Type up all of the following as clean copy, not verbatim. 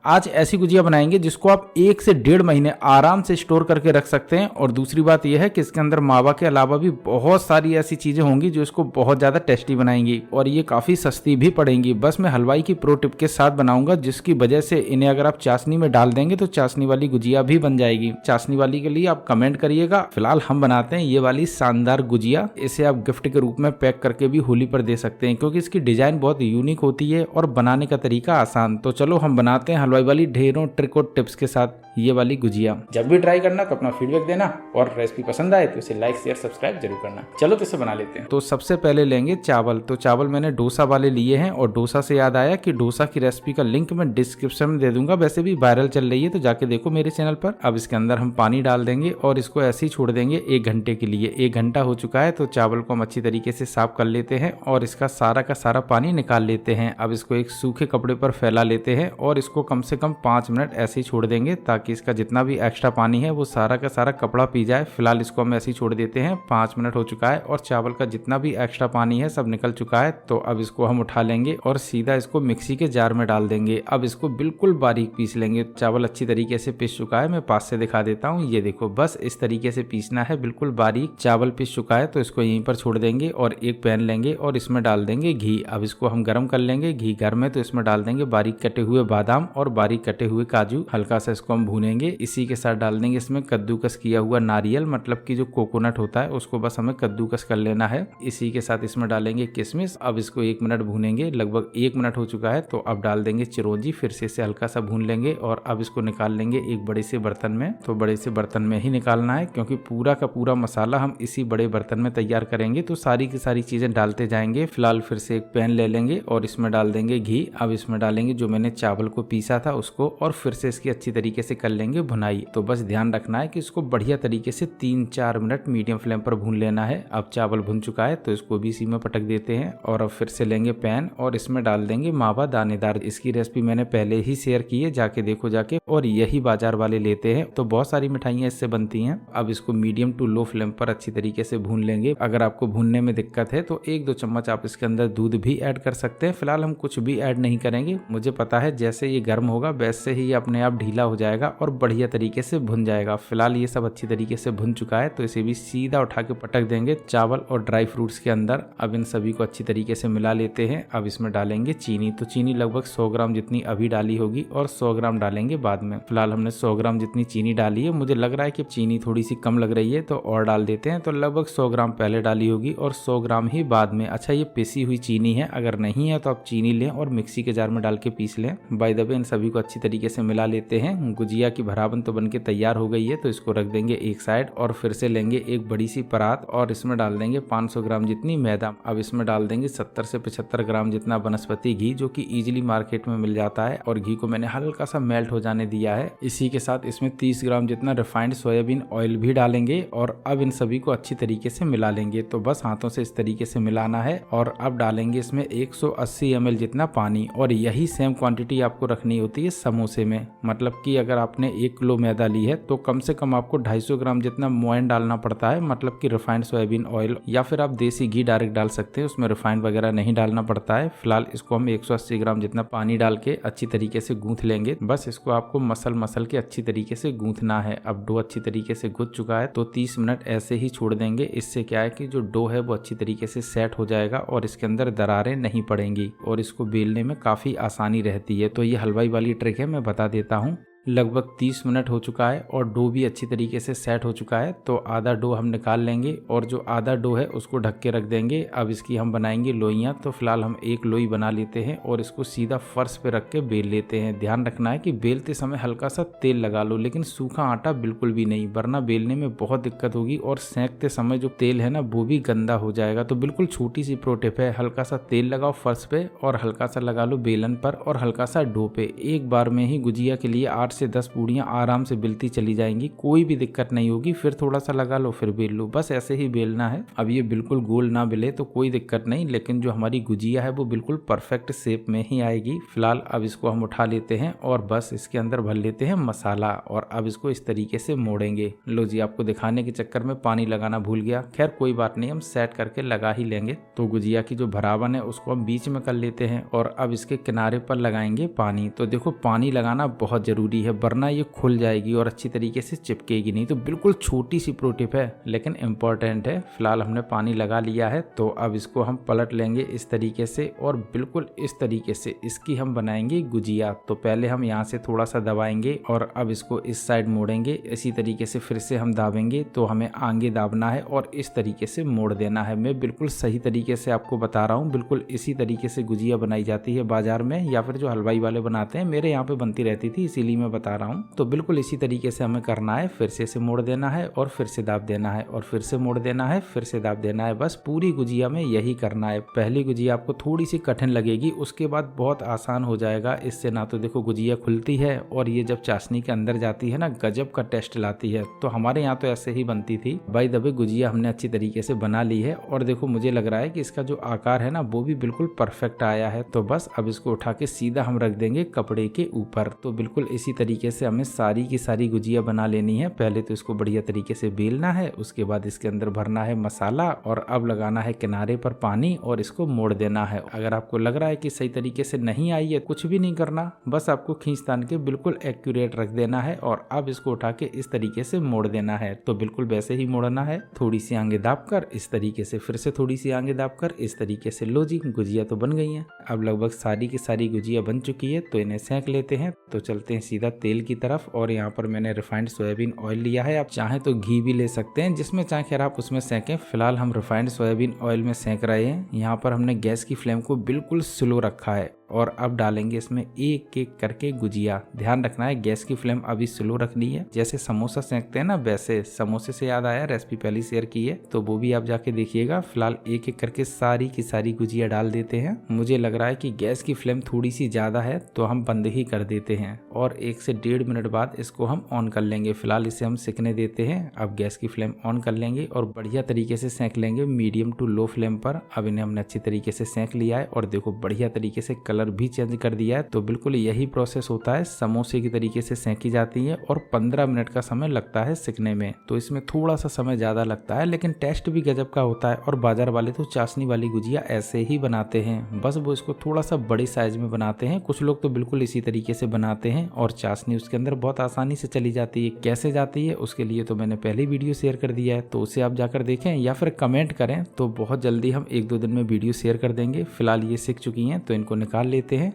आज ऐसी गुजिया बनाएंगे जिसको आप 1 से 1.5 महीने आराम से स्टोर करके रख सकते हैं। और दूसरी बात यह है कि इसके अंदर मावा के अलावा भी बहुत सारी ऐसी चीजें होंगी जो इसको बहुत ज्यादा टेस्टी बनाएंगी और ये काफी सस्ती भी पड़ेंगी। बस मैं हलवाई की प्रो टिप के साथ बनाऊंगा, जिसकी वजह से इन्हें अगर आप चाशनी में डाल देंगे तो चाशनी वाली गुजिया भी बन जाएगी। चाशनी वाली के लिए आप कमेंट करिएगा। फिलहाल हम बनाते हैं ये वाली शानदार गुजिया। इसे आप गिफ्ट के रूप में पैक करके भी होली पर दे सकते हैं, क्योंकि इसकी डिजाइन बहुत यूनिक होती है और बनाने का तरीका आसान। तो चलो हम बनाते हैं हलवाई वाली ढेरों ट्रिक और टिप्स के साथ ये वाली गुजिया। जब भी ट्राई करना तो अपना फीडबैक देना और रेसिपी पसंद आए तो इसे लाइक शेयर सब्सक्राइब जरूर करना। चलो तो इसे बना लेते हैं। तो सबसे पहले लेंगे चावल। तो चावल मैंने डोसा वाले लिए हैं और डोसा से याद आया कि डोसा की रेसिपी का लिंक मैं डिस्क्रिप्शन में दे दूंगा। वैसे भी वायरल चल रही है तो जाके देखो मेरे चैनल पर। अब इसके अंदर हम पानी डाल देंगे और इसको ऐसे ही छोड़ देंगे 1 घंटे के लिए। 1 घंटा हो चुका है तो चावल को हम अच्छी तरीके से साफ कर लेते हैं और इसका सारा का सारा पानी निकाल लेते हैं। अब इसको एक सूखे कपड़े पर फैला लेते हैं और इसको कम से कम 5 मिनट ऐसे ही छोड़ देंगे, ताकि इसका जितना भी एक्स्ट्रा पानी है वो सारा का सारा कपड़ा पी जाए। फिलहाल इसको हम ऐसे ही छोड़ देते हैं। 5 मिनट हो चुका है और चावल का जितना भी एक्स्ट्रा पानी है सब निकल चुका है। तो अब इसको हम उठा लेंगे और सीधा इसको मिक्सी के जार में डाल देंगे। अब इसको बिल्कुल बारीक पीस लेंगे। चावल अच्छी तरीके से पीस चुका है, मैं पास से दिखा देता हूँ। ये देखो, बस इस तरीके से पीसना है, बिल्कुल बारीक। चावल पीस चुका है तो इसको यहीं पर छोड़ देंगे और एक पैन लेंगे और इसमें डाल देंगे घी। अब इसको हम गर्म कर लेंगे। घी गर्म है तो इसमें डाल देंगे बारीक कटे हुए बादाम और बारीक कटे हुए काजू। हल्का सा इसको हम भूनेंगे। इसी के साथ डाल देंगे इसमें कद्दूकस किया हुआ नारियल, मतलब कि जो कोकोनट होता है उसको बस हमें कद्दूकस कर लेना है। इसी के साथ इसमें डालेंगे किशमिश। अब इसको 1 मिनट भूनेंगे। लगभग 1 मिनट हो चुका है तो अब डाल देंगे चिरौंजी। फिर से इसे हल्का सा भून लेंगे और अब इसको निकाल लेंगे एक बड़े से बर्तन में। तो बड़े से बर्तन में ही निकालना है, क्योंकि पूरा का पूरा मसाला हम इसी बड़े बर्तन में तैयार करेंगे। तो सारी की सारी चीजें डालते जाएंगे। फिलहाल फिर से एक पैन ले लेंगे और इसमें डाल देंगे घी। अब इसमें डालेंगे जो मैंने चावल को पीसा था उसको और फिर से इसकी अच्छी तरीके से कर लेंगे भुनाई। तो बस ध्यान रखना है कि इसको बढ़िया तरीके से 3-4 मिनट मीडियम फ्लेम पर भून लेना है। अब चावल भुन चुका है तो इसको भी इसी में पटक देते हैं और अब फिर से लेंगे पैन और इसमें डाल देंगे मावा दानेदार। इसकी रेसिपी मैंने पहले ही शेयर की है, जाके देखो जाके। और यही बाजार वाले लेते हैं, तो बहुत सारी मिठाइयाँ इससे बनती हैं। अब इसको मीडियम टू लो फ्लेम पर अच्छी तरीके से भून लेंगे। अगर आपको भूनने में दिक्कत है तो 1-2 चम्मच आप इसके अंदर दूध भी ऐड कर सकते हैं। फिलहाल हम कुछ भी ऐड नहीं करेंगे। मुझे पता है जैसे ये गर्म होगा वैसे ही अपने आप ढीला हो जाएगा और बढ़िया तरीके से भुन जाएगा। फिलहाल ये सब अच्छी तरीके से भुन चुका है तो इसे भी सीधा उठा के पटक देंगे चावल और ड्राई फ्रूट्स के अंदर। अब इन सभी को अच्छी तरीके से मिला लेते हैं। अब इसमें डालेंगे चीनी। तो चीनी लगभग 100 ग्राम जितनी अभी डाली होगी और 100 ग्राम डालेंगे बाद में। फिलहाल हमने 100 ग्राम जितनी चीनी डाली है। मुझे लग रहा है कि चीनी थोड़ी सी कम लग रही है तो और डाल देते हैं। तो लगभग 100 ग्राम पहले डाली होगी और 100 ग्राम ही बाद में। अच्छा, ये पिसी हुई चीनी है, अगर नहीं है तो आप चीनी लें और मिक्सी के जार में डाल के पीस लें। बाय द वे इन सभी को अच्छी तरीके से मिला लेते हैं। गुजिया की भरावन तो बनके तैयार हो गई है तो इसको रख देंगे एक साइड और फिर से लेंगे एक बड़ी सी परात और इसमें डाल देंगे 500 ग्राम जितनी मैदा। अब इसमें डाल देंगे 70 से 75 ग्राम जितना वनस्पति घी, जो कि इजीली मार्केट में मिल जाता है। और घी को मैंने हल्का सा मेल्ट हो जाने दिया है। इसी के साथ इसमें 30 ग्राम जितना रिफाइंड सोयाबीन ऑयल भी डालेंगे और अब इन सभी को अच्छी तरीके से मिला लेंगे। तो बस हाथों से इस तरीके से मिलाना है और अब डालेंगे इसमें 180 ml जितना पानी। और यही सेम क्वांटिटी आपको रखनी होती है समोसे में, मतलब कि अगर आपने 1 किलो मैदा ली है तो कम से कम आपको 250 ग्राम जितना मोइन डालना पड़ता है, मतलब कि रिफाइंड सोयाबीन ऑयल, या फिर आप देसी घी डायरेक्ट डाल सकते हैं, उसमें रिफाइंड वगैरह नहीं डालना पड़ता है। फिलहाल इसको हम 180 ग्राम जितना पानी डाल के अच्छी तरीके से गूंथ लेंगे। बस इसको आपको मसल के अच्छी तरीके से गूंथना है। अब डो अच्छी तरीके से गुथ चुका है तो 30 मिनट ऐसे ही छोड़ देंगे। इससे क्या है कि जो डो है वो अच्छी तरीके से सेट हो जाएगा और इसके अंदर दरारें नहीं पड़ेंगी और इसको बेलने में काफी आसानी रहती है। तो ये हलवाई वाली ट्रिक है, मैं बता देता हूँ। लगभग 30 मिनट हो चुका है और डो भी अच्छी तरीके से सेट हो चुका है। तो आधा डो हम निकाल लेंगे और जो आधा डो है उसको ढक के रख देंगे। अब इसकी हम बनाएंगे लोइयां। तो फिलहाल हम एक लोई बना लेते हैं और इसको सीधा फर्श पे रख के बेल लेते हैं। ध्यान रखना है कि बेलते समय हल्का सा तेल लगा लो, लेकिन सूखा आटा बिल्कुल भी नहीं, वरना बेलने में बहुत दिक्कत होगी और सेंकते समय जो तेल है ना वो भी गंदा हो जाएगा। तो बिल्कुल छोटी सी प्रो टिप है, हल्का सा तेल लगाओ फर्श पे और हल्का सा लगा लो बेलन पर और हल्का सा डो पे। एक बार में ही गुजिया के लिए 8 से 10 पूड़ियाँ आराम से बेलती चली जाएंगी, कोई भी दिक्कत नहीं होगी। फिर थोड़ा सा लगा लो, फिर बेल लो, बस ऐसे ही बेलना है। अब ये बिल्कुल गोल ना बेले तो कोई दिक्कत नहीं, लेकिन जो हमारी गुजिया है वो बिल्कुल परफेक्ट शेप में ही आएगी। फिलहाल अब इसको हम उठा लेते हैं और बस इसके अंदर भर लेते हैं मसाला और अब इसको इस तरीके से मोड़ेंगे। लो जी, आपको दिखाने के चक्कर में पानी लगाना भूल गया, खैर कोई बात नहीं, हम सेट करके लगा ही लेंगे। तो गुजिया की जो भरावन है उसको हम बीच में कर लेते हैं और अब इसके किनारे पर लगाएंगे पानी। तो देखो पानी लगाना बहुत जरूरी है, वरना ये खुल जाएगी और अच्छी तरीके से चिपकेगी नहीं। तो बिल्कुल छोटी सी प्रो टिप है लेकिन इम्पोर्टेंट है। फिलहाल हमने पानी लगा लिया है, तो अब इसको हम पलट लेंगे इस तरीके से और बिल्कुल इस तरीके से इसकी हम बनाएंगे गुजिया। तो पहले हम यहाँ से थोड़ा सा दबाएंगे और अब इसको इस साइड मोड़ेंगे, इसी तरीके से फिर से हम दाबेंगे। तो हमें आगे दाबना है और इस तरीके से मोड़ देना है। मैं बिल्कुल सही तरीके से आपको बता रहा हूँ, बिल्कुल इसी तरीके से गुजिया बनाई जाती है बाजार में, या फिर जो हलवाई वाले बनाते हैं, मेरे यहाँ पे बनती रहती थी इसीलिए मैं बता रहा हूँ। तो बिल्कुल इसी तरीके से हमें करना है, फिर से इसे मोड़ देना है और फिर से दाब देना है और फिर से मोड़ देना है, फिर से दाब देना है। बस पूरी गुजिया में यही करना है। पहली गुजिया आपको थोड़ी सी कठिन लगेगी, उसके बाद बहुत आसान हो जाएगा। इससे ना तो देखो गुजिया खुलती है और ये जब चाशनी के अंदर जाती है ना, गजब का टेस्ट लाती है। तो हमारे यहाँ तो ऐसे ही बनती थी। बाय द वे गुजिया हमने अच्छी तरीके से बना ली है और देखो मुझे लग रहा है कि इसका जो आकार है ना वो भी बिल्कुल परफेक्ट आया है। तो बस अब इसको उठा के सीधा हम रख देंगे कपड़े के ऊपर। तो बिल्कुल इसी तरीके से हमें सारी की सारी गुजिया बना लेनी है। पहले तो इसको बढ़िया तरीके से बेलना है, उसके बाद इसके अंदर भरना है मसाला और अब लगाना है किनारे पर पानी और इसको मोड़ देना है। अगर आपको लग रहा है कि सही तरीके से नहीं आई है, कुछ भी नहीं करना, बस आपको खींच तान के बिल्कुल एक्यूरेट रख देना है और अब इसको उठा के इस तरीके से मोड़ देना है। तो बिल्कुल वैसे ही मोड़ना है, थोड़ी सी आगे दाब कर इस तरीके से, फिर से थोड़ी सी आगे दाब कर इस तरीके से। लो जी, गुजिया तो बन गई है। अब लगभग सारी की सारी गुजिया बन चुकी है, तो इन्हें सेंक लेते हैं। तो चलते हैं सीधा तेल की तरफ और यहाँ पर मैंने रिफाइंड सोयाबीन ऑयल लिया है। आप चाहें तो घी भी ले सकते हैं, जिसमें चाहे खैर आप उसमें सेंकें। फिलहाल हम रिफाइंड सोयाबीन ऑयल में सेंक रहे हैं। यहाँ पर हमने गैस की फ्लेम को बिल्कुल स्लो रखा है और अब डालेंगे इसमें एक एक करके गुजिया। ध्यान रखना है गैस की फ्लेम अभी स्लो रखनी है, जैसे समोसा सेंकते हैं ना वैसे। समोसे से याद आया, रेसिपी पहले शेयर की है तो वो भी आप जाके देखिएगा। फिलहाल एक एक करके सारी की सारी गुजिया डाल देते हैं। मुझे लग रहा है कि गैस की फ्लेम थोड़ी सी ज्यादा है तो हम बंद ही कर देते हैं और 1 से 1.5 मिनट बाद इसको हम ऑन कर लेंगे। फिलहाल इसे हम सिकने देते हैं। अब गैस की फ्लेम ऑन कर लेंगे और बढ़िया तरीके से सेंक लेंगे मीडियम टू लो फ्लेम पर। अब इन्हें हमने अच्छी तरीके से सेंक लिया है और देखो बढ़िया तरीके से कलर भी चेंज कर दिया है। तो बिल्कुल यही प्रोसेस होता है, समोसे की तरीके से सेंकी जाती है और 15 मिनट का समय लगता है सिकने में। तो इसमें थोड़ा सा समय ज्यादा लगता है लेकिन टेस्ट भी गजब का होता है। और बाजार वाले तो चाशनी वाली गुजिया ऐसे ही बनाते हैं, बस वो इसको थोड़ा सा बड़ी साइज में बनाते हैं। कुछ लोग तो बिल्कुल इसी तरीके से बनाते हैं और चाशनी उसके अंदर बहुत आसानी से चली जाती है। कैसे जाती है उसके लिए तो मैंने पहले वीडियो शेयर कर दिया है, तो उसे आप जाकर देखें या फिर कमेंट करें, तो बहुत जल्दी हम 1-2 दिन में वीडियो शेयर कर देंगे। फिलहाल ये सिक चुकी हैं तो इनको निकाल लेते हैं।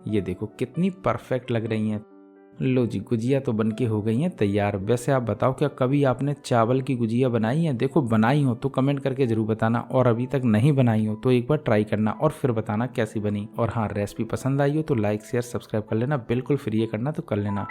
ये देखो कितनी परफेक्ट लग रही हैं। लो जी, गुजिया तो बनके हो गई हैं तैयार। वैसे आप बताओ क्या कभी आपने चावल की गुजिया बनाई है? देखो बनाई हो तो कमेंट करके जरूर बताना, और अभी तक नहीं बनाई हो तो एक बार ट्राई करना और फिर बताना कैसी बनी। और हाँ, रेसिपी पसंद आई हो तो लाइक शेयर सब्सक्राइब कर लेना, बिल्कुल फ्री है करना तो कर लेना।